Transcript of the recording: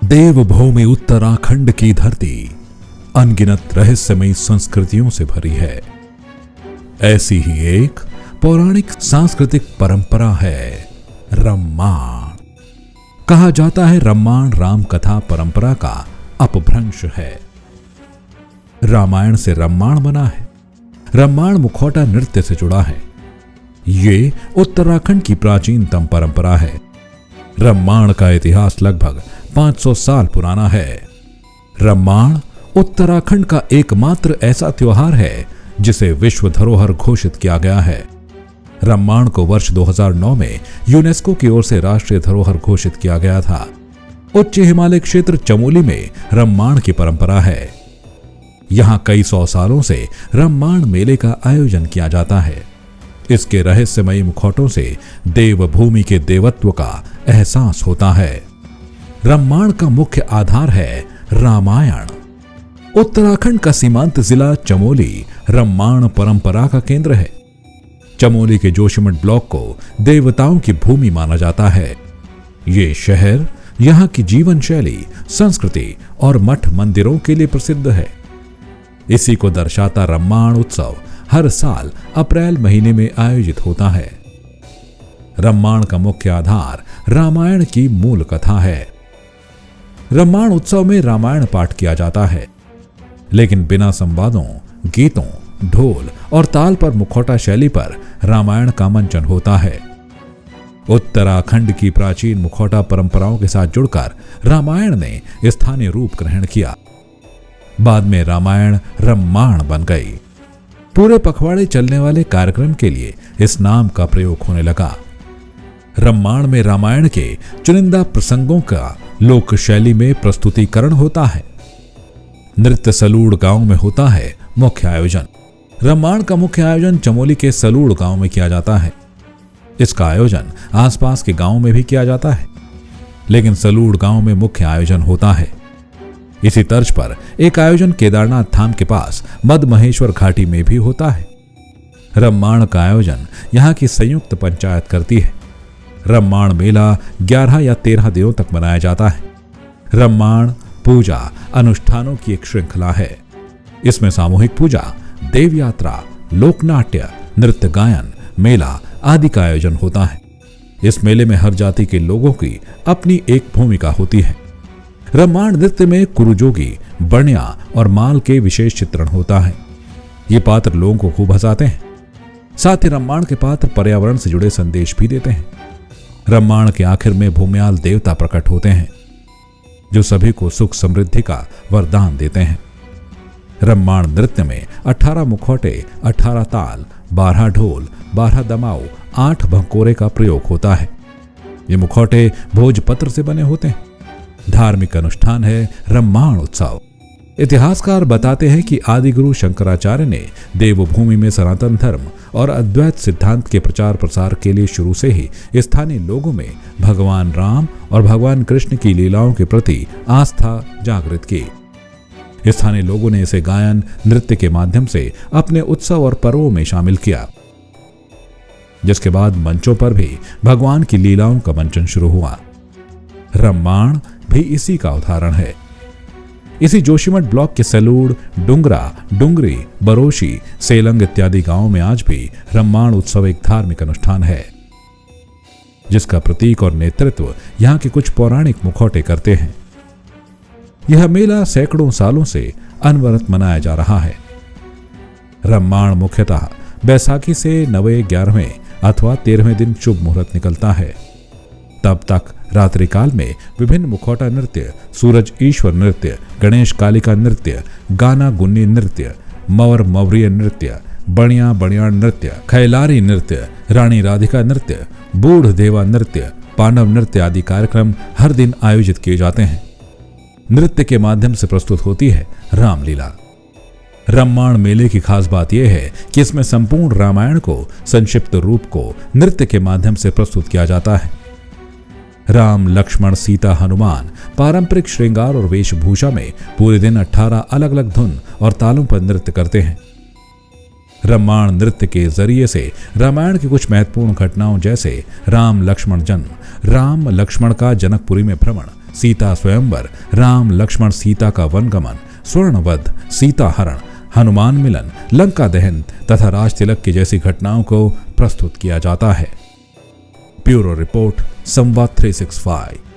देवभूमि उत्तराखंड की धरती अनगिनत रहस्यमयी संस्कृतियों से भरी है। ऐसी ही एक पौराणिक सांस्कृतिक परंपरा है रम्माण। कहा जाता है रम्माण राम कथा परंपरा का अपभ्रंश है। रामायण से रम्माण बना है। रम्माण मुखौटा नृत्य से जुड़ा है। ये उत्तराखंड की प्राचीनतम परंपरा है। रम्माण का इतिहास लगभग 500 साल पुराना है। रम्माण उत्तराखंड का एकमात्र ऐसा त्योहार है जिसे विश्व धरोहर घोषित किया गया है। रम्माण को वर्ष 2009 में यूनेस्को की ओर से राष्ट्रीय धरोहर घोषित किया गया था। उच्च हिमालय क्षेत्र चमोली में रम्माण की परंपरा है। यहां कई 100 सालों से रम्माण मेले का आयोजन किया जाता है। इसके रहस्यमयी मुखौटों से देवभूमि के देवत्व का एहसास होता है। रम्माण का मुख्य आधार है रामायण। उत्तराखंड का सीमांत जिला चमोली रम्माण परंपरा का केंद्र है। चमोली के जोशीमठ ब्लॉक को देवताओं की भूमि माना जाता है। ये शहर यहाँ की जीवन शैली, संस्कृति और मठ मंदिरों के लिए प्रसिद्ध है। इसी को दर्शाता रम्माण उत्सव हर साल अप्रैल महीने में आयोजित होता है। रम्माण का मुख्य आधार रामायण की मूल कथा है। रम्माण उत्सव में रामायण पाठ किया जाता है, लेकिन बिना संवादों, गीतों, ढोल और ताल पर मुखौटा शैली पर रामायण का मंचन होता है। उत्तराखंड की प्राचीन मुखौटा परंपराओं के साथ जुड़कर रामायण ने स्थानीय रूप ग्रहण किया। बाद में रामायण रम्माण बन गई। पूरे पखवाड़े चलने वाले कार्यक्रम के लिए इस नाम का प्रयोग होने लगा। रम्माण में रामायण के चुनिंदा प्रसंगों का लोक शैली में प्रस्तुतिकरण होता है। नृत्य सलूड़ गांव में होता है मुख्य आयोजन। रम्माण का मुख्य आयोजन चमोली के सलूड़ गांव में किया जाता है। इसका आयोजन आसपास के गांवों में भी किया जाता है, लेकिन सलूड़ गांव में मुख्य आयोजन होता है। इसी तर्ज पर एक आयोजन केदारनाथ धाम के पास मद महेश्वर घाटी में भी होता है। रम्माण का आयोजन यहाँ की संयुक्त पंचायत करती है। रम्माण मेला 11 या 13 दिनों तक मनाया जाता है। रम्माण पूजा अनुष्ठानों की एक श्रृंखला है। इसमें सामूहिक पूजा, देव यात्रा, लोकनाट्य, नृत्य गायन, मेला आदि का आयोजन होता है। इस मेले में हर जाति के लोगों की अपनी एक भूमिका होती है। रम्माण नृत्य में कुरुजोगी, बनिया और माल के विशेष चित्रण होता है। ये पात्र लोगों को खूब हंसाते हैं। साथ ही रम्माण के पात्र पर्यावरण से जुड़े संदेश भी देते हैं। रम्माण के आखिर में भूम्याल देवता प्रकट होते हैं, जो सभी को सुख समृद्धि का वरदान देते हैं। रम्माण नृत्य में 18 मुखौटे, 18 ताल, 12 ढोल, 12 दमाऊ, 8 भंकोरे का प्रयोग होता है। ये मुखौटे भोजपत्र से बने होते हैं। धार्मिक अनुष्ठान है रम्माण उत्सव। इतिहासकार बताते हैं कि आदिगुरु शंकराचार्य ने देवभूमि में सनातन धर्म और अद्वैत सिद्धांत के प्रचार प्रसार के लिए शुरू से ही स्थानीय लोगों में भगवान राम और भगवान कृष्ण की लीलाओं के प्रति आस्था जागृत की। स्थानीय लोगों ने इसे गायन, नृत्य के माध्यम से अपने उत्सव और पर्वों में शामिल किया, जिसके बाद मंचों पर भी भगवान की लीलाओं का मंचन शुरू हुआ। रम्माण भी इसी का उदाहरण है। इसी जोशीमठ ब्लॉक के सलूड़, डुंगरा, डुंगरी, बरोशी, सेलंग इत्यादि गांवों में आज भी रम्माण उत्सव एक धार्मिक अनुष्ठान है, जिसका प्रतीक और नेतृत्व यहाँ के कुछ पौराणिक मुखौटे करते हैं। यह मेला सैकड़ों सालों से अनवरत मनाया जा रहा है। रम्माण मुख्यतः बैसाखी से 9वें, 11वें अथवा 13वें दिन शुभ मुहूर्त निकलता है। तब तक रात्रि काल में विभिन्न मुखौटा नृत्य, सूरज ईश्वर नृत्य, गणेश कालिका नृत्य, गाना गुन्नी नृत्य, मवर मवरिय नृत्य, बणिया बणियाण नृत्य, खैलारी नृत्य, रानी राधिका नृत्य, बूढ़ देवा नृत्य, पांडव नृत्य आदि कार्यक्रम हर दिन आयोजित किए जाते हैं। नृत्य के माध्यम से प्रस्तुत होती है रामलीला। रम्माण मेले की खास बात यह है कि इसमें संपूर्ण रामायण को संक्षिप्त रूप को नृत्य के माध्यम से प्रस्तुत किया जाता है। राम, लक्ष्मण, सीता, हनुमान पारंपरिक श्रृंगार और वेशभूषा में पूरे दिन 18 अलग अलग धुन और तालों पर नृत्य करते हैं। रम्माण नृत्य के जरिए से रामायण की कुछ महत्वपूर्ण घटनाओं जैसे राम लक्ष्मण जन्म, राम लक्ष्मण का जनकपुरी में भ्रमण, सीता स्वयंवर, राम लक्ष्मण सीता का वनगमन, स्वर्णवध, सीता हरण, हनुमान मिलन, लंका दहन तथा राज तिलक की जैसी घटनाओं को प्रस्तुत किया जाता है। ब्यूरो रिपोर्ट, संवाद 365।